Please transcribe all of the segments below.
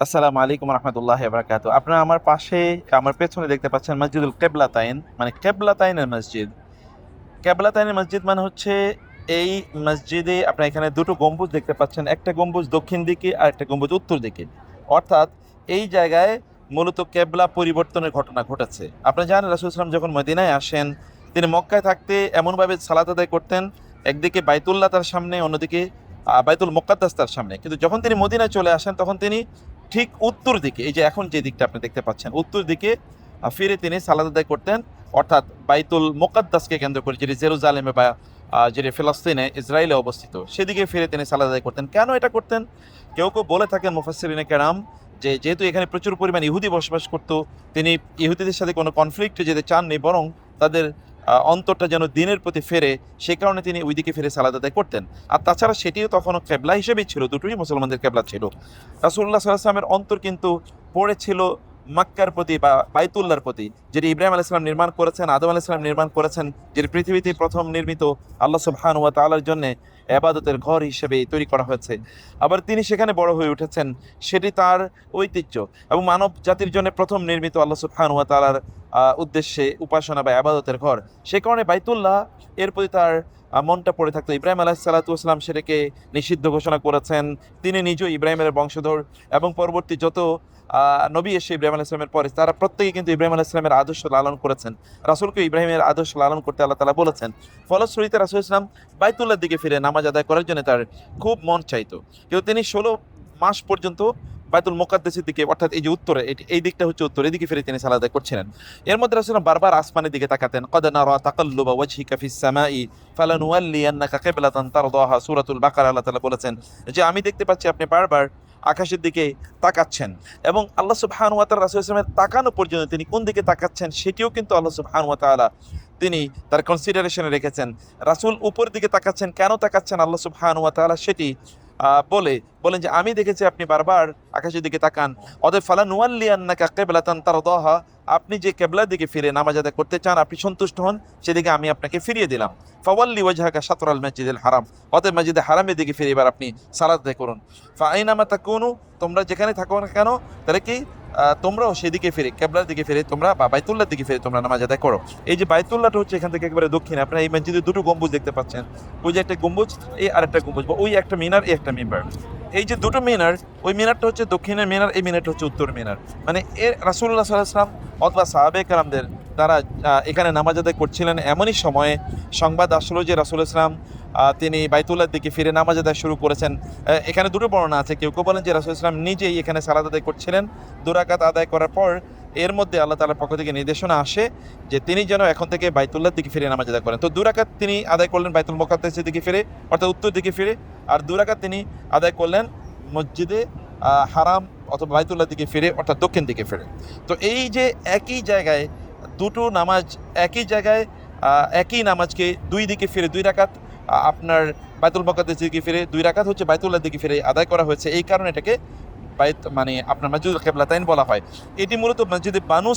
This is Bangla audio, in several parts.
আসসালামু আলাইকুম রহমতুল্লাহ বারাকাতু। আপনারা আমার পাশে, আমার পেছনে দেখতে পাচ্ছেন মসজিদুল কেবলাতাইন, মানে কেবলাতাইনের মসজিদ। কেবলাতাইনের মসজিদ মানে হচ্ছে এই মসজিদে আপনারা এখানে দুটো গম্বুজ দেখতে পাচ্ছেন, একটা গম্বুজ দক্ষিণ দিকে আর একটা গম্বুজ উত্তর দিকে। অর্থাৎ এই জায়গায় মূলত কেবলা পরিবর্তনের ঘটনা ঘটেছে। আপনারা জানেন রাসূল সাল্লাল্লাহু আলাইহি ওয়াসাল্লাম যখন মদিনায় আসেন, তিনি মক্কায় থাকতে এমনভাবে সালাত আদায় করতেন, একদিকে বাইতুল্লাহ তার সামনে, অন্যদিকে বাইতুল মুকাদ্দাস তার সামনে। কিন্তু যখন তিনি মদিনায় চলে আসেন তখন তিনি ঠিক উত্তর দিকে, এই যে এখন যে দিকটা আপনি দেখতে পাচ্ছেন, উত্তর দিকে ফিরে তিনি সালাত আদায় করতেন। অর্থাৎ বাইতুল মুকাদ্দাসকে কেন্দ্র করে, যেটি জেরুজালেমে বা যেটি ফিলিস্তিনে ইসরায়েলে অবস্থিত, সেদিকে ফিরে তিনি সালাত আদায় করতেন। কেন এটা করতেন? কেউ কেউ বলে থাকেন মুফাসসিরিনে কেরাম যে যেহেতু এখানে প্রচুর পরিমাণ ইহুদি বসবাস করত, তিনি ইহুদিদের সাথে কোনো কনফ্লিক্টে যেতে চাননি, বরং তাদের অন্তরটা যেন দিনের প্রতি ফেরে, সে কারণে তিনি ওইদিকে ফিরে সালাত আদায় করতেন। আর তাছাড়া সেটিও তখনও কেবলা হিসেবেই ছিল, দুটোই মুসলমানদের কেবলা ছিল। রাসূলুল্লাহ সাল্লাল্লাহু আলাইহি ওয়াসাল্লামের অন্তর কিন্তু পড়েছিল মক্কার প্রতি বা বাইতুল্লাহর প্রতি, যেটি ইব্রাহিম আলাইহিস সালাম নির্মাণ করেছেন, আদম আলাইহিস সালাম নির্মাণ করেছেন, যেটি পৃথিবীতে প্রথম নির্মিত আল্লাহ সুবহানাহু ওয়া তাআলার জন্য ইবাদতের ঘর হিসেবে তৈরি করা হয়েছে। আবার তিনি সেখানে বড় হয়ে উঠেছেন, সেটি তার ঐতিহ্য। এবং মানব জাতির জন্য প্রথম নির্মিত আল্লাহ সুবহানাহু ওয়া তাআলার উদ্দেশ্যে উপাসনা বা ইবাদতের ঘর, সে কারণে বাইতুল্লাহ এর প্রতি তার মনটা পড়ে থাকতো। ইব্রাহিম আলাইহিস সালাতু ওয়াস সালাম সেটাকে নিষিদ্ধ ঘোষণা করেছেন। তিনি নিজেও ইব্রাহিমের বংশধর, এবং পরবর্তী যত নবী এসে ইব্রাহিম আলাইহিস সালামের পরে, তারা প্রত্যেকে কিন্তু ইব্রাহিম আলাইহিস সালামের আদর্শ লালন করেছেন। রাসূলকে ইব্রাহিমের আদর্শ লালন করতে আল্লাহ তাআলা বলেছেন। ফলশ্রুতিতে রাসূল ইসলাম বাইতুল্লাহর দিকে ফিরে নামাজ আদায় করার জন্য তার খুব মন চাইতো। কিন্তু তিনি ১৬ মাস পর্যন্ত বাইতুল মুকাদ্দাসের দিকে, অর্থাৎ এই যে উত্তরে, এই দিকটা হচ্ছে উত্তর, এদিকে ফিরে তিনি সালাত আদায় করছিলেন। এর মধ্যে রাসূল বারবার আসমানের দিকে তাকাতেন। কদ নারা তাকাল্লুবা ওয়াজহিকা ফিস সামাই ফালানুওয়াল্লিয়ান্নাকা কিবলাতান তারদাহা, সূরাতুল বাকারা আল্লাহ তাআলা বলেছেন যে আমি দেখতে পাচ্ছি আপনি বারবার আকাশের দিকে তাকাচ্ছেন, এবং আল্লাহ সুবহানাহু ওয়া তাআলা রাসূল সাল্লাল্লাহু আলাইহি ওয়াসাল্লামের তাকানো পর্যন্ত তিনি কোন দিকে তাকাচ্ছেন সেটিও কিন্তু আল্লাহ সুবহানাহু ওয়া তাআলা তিনি তার কনসিডারেশনে রেখেছেন। রাসূল উপরের দিকে তাকাচ্ছেন, কেন তাকাচ্ছেন আল্লাহ সুবহানাহু ওয়া তাআলা সেটি বলেন যে আমি দেখেছি আপনি বারবার আকাশের দিকে তাকান। অতএব ফালানুওয়াল্লিয়ান্নাকা কিবলাতান তারদাহা, আপনি যে কেবলার দিকে ফিরে নামাজ আদায় করতে চান, আপনি সন্তুষ্ট হন, সেদিকে আমি আপনাকে ফিরিয়ে দিলাম। ফাওয়াল্লি ওয়াজহাকা শাতরাল মসজিদিল হারাম, অতএব মসজিদে হারামের দিকে ফিরে এবার আপনি সালাত আদায় করুন। ফাআইনামা তাকুনু, তোমরা যেখানে থাকো না কেন, তাহলে কি তোমরাও সেদিকে ফিরে, কেবলার দিকে ফিরে তোমরা বা বাইতুল্লাহর দিকে ফিরে তোমরা নামাজ আদায় করো। এই যে বাইতুল্লাহটা হচ্ছে এখান থেকে একেবারে দক্ষিণে, আপনারা এই মসজিদে দুটো গম্বুজ দেখতে পাচ্ছেন, ওই যে একটা গম্বুজ, এই আরেকটা গম্বুজ, বা ওই একটা মিনার, এই একটা মিম্বার। এই যে দুটো মিনার, ওই মিনারটা হচ্ছে দক্ষিণের মিনার, এই মিনারটা হচ্ছে উত্তর মিনার। মানে এর রাসূলুল্লাহ সাল্লাল্লাহু আলাইহি ওয়াসাল্লাম অথবা সাহাবে কেরামদের তারা এখানে নামাজ আদায় করছিলেন, এমনই সময়ে সংবাদ আসলো যে রাসূল ইসলাম তিনি বাইতুল্লাহর দিকে ফিরে নামাজ আদায় শুরু করেছেন। এখানে দুটো বর্ণনা আছে, কেউ কেউ বলেন যে রাসূল ইসলাম নিজেই এখানে সালাত আদায় করছিলেন। ২ রাকাত আদায় করার পর এর মধ্যে আল্লাহ তাআলার পক্ষ থেকে নির্দেশনা আসে যে তিনি যেন এখন থেকে বাইতুল্লাহর দিকে ফিরে নামাজ আদায় করেন। তো ২ রাকাত তিনি আদায় করলেন বাইতুল মুকাদ্দাসের দিকে ফিরে, অর্থাৎ উত্তর দিকে ফিরে, আর ২ রাকাত তিনি আদায় করলেন মসজিদে হারাম অথবা বাইতুল্লাহর দিকে ফিরে, অর্থাৎ দক্ষিণ দিকে ফিরে। তো এই যে একই জায়গায় দুটো নামাজ, একই জায়গায় একই নামাজকে দুই দিকে ফিরে ২ রাকাত আপনার বাইতুল মুকাদ্দাসের দিকে ফিরে, ২ রাকাত হচ্ছে বাইতুল্লাহর দিকে ফিরে আদায় করা হয়েছে। এই কারণে এটাকে মানে আপনার মসজিদুল কিবলাতাইন বলা হয়। এটি মূলত মসজিদে বানু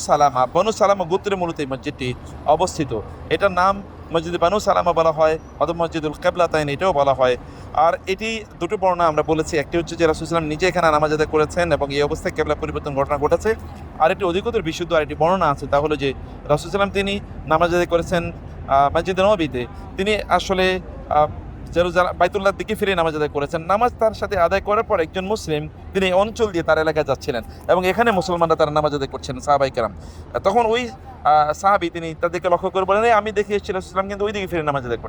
সালামা গোত্রে মূলত এই মসজিদটি অবস্থিত। এটার নাম মসজিদে বানু সালামা বলা হয়, অথবা মসজিদুল কিবলাতাইন এটাও বলা হয়। আর এটি দুটো বর্ণনা আমরা বলেছি, একটি হচ্ছে যে রাসূল সাল্লাল্লাহু আলাইহি ওয়াসাল্লাম নিজে এখানে নামাজ আদায় করেছেন এবং এই অবস্থায় কিবলা পরিবর্তন ঘটনা ঘটেছে। আর একটি অধিকতর বিশুদ্ধ আরেকটি বর্ণনা আছে, তা হলো যে রাসূল সাল্লাল্লাহু আলাইহি ওয়াসাল্লাম তিনি নামাজ আদায় করেছেন মসজিদে নববীতে। তিনি আসলে বাইতুল্লাহর দিকে ফিরে নামাজ আদায় করেছেন। নামাজ তার সাথে আদায় করার পর একজন মুসলিম তিনি অঞ্চল দিয়ে তার এলাকায় যাচ্ছিলেন, এবং এখানে মুসলমানরা তারা নামাজ আদায় করছেন, সাহাবায়ে কেরাম। তখন ওই সাহাবী তিনি তাদেরকে লক্ষ্য করে বলেন, আমি দেখে এসেছি রাসূল সাল্লাল্লাহু আলাইহি ওয়াসাল্লাম কিন্তু ওই দিকে ফিরে নামাজ আদায়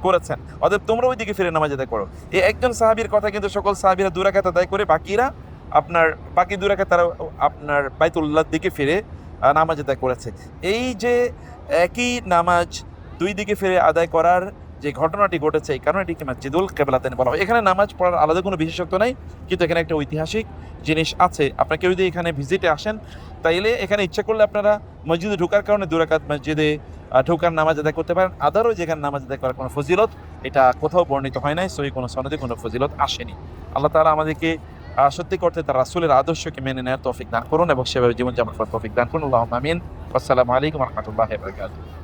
করেছেন, অতএব তোমরা ওই দিকে ফিরে নামাজ আদায় করো। এই একজন সাহাবীর কথা কিন্তু সকল সাহাবীরা ২ রাকাত আদায় করে, বাকি ২ রাকাত তারা আপনার বাইতুল্লাহর দিকে ফিরে নামাজ আদায় করেছে। এই যে একই নামাজ দুই দিকে ফিরে আদায় করার যে ঘটনাটি ঘটেছে, এই কারণে এটিকে মসজিদুল কিবলাতাইন বলা হয়। এখানে নামাজ পড়ার আলাদা কোনো বিশেষত্ব নাই, কিন্তু এখানে একটা ঐতিহাসিক জিনিস আছে। আপনারা কেউ যদি এখানে ভিজিটে আসেন, তাইলে এখানে ইচ্ছা করলে আপনারা মসজিদে ঢোকার কারণে ২ রাকাত মসজিদে ঢোকার নামাজ আদায় করতে পারেন। আদারও যেখানে নামাজ আদায় করার কোনো ফজিলত এটা কোথাও বর্ণিত হয় নাই, সহিহ কোনো সনদে কোনো ফজিলত আসেনি। আল্লাহ তাআলা আমাদেরকে সত্যি করতে তার রাসূলের আদর্শকে মেনে নেওয়ার তৌফিক দান করুন এবং সেভাবে জীবনযাপন করার তৌফিক দান করুন। আল্লাহুম্মা আমিন। আসসালামু আলাইকুম ওয়া রাহমাতুল্লাহি ওয়া বারাকাতুহু।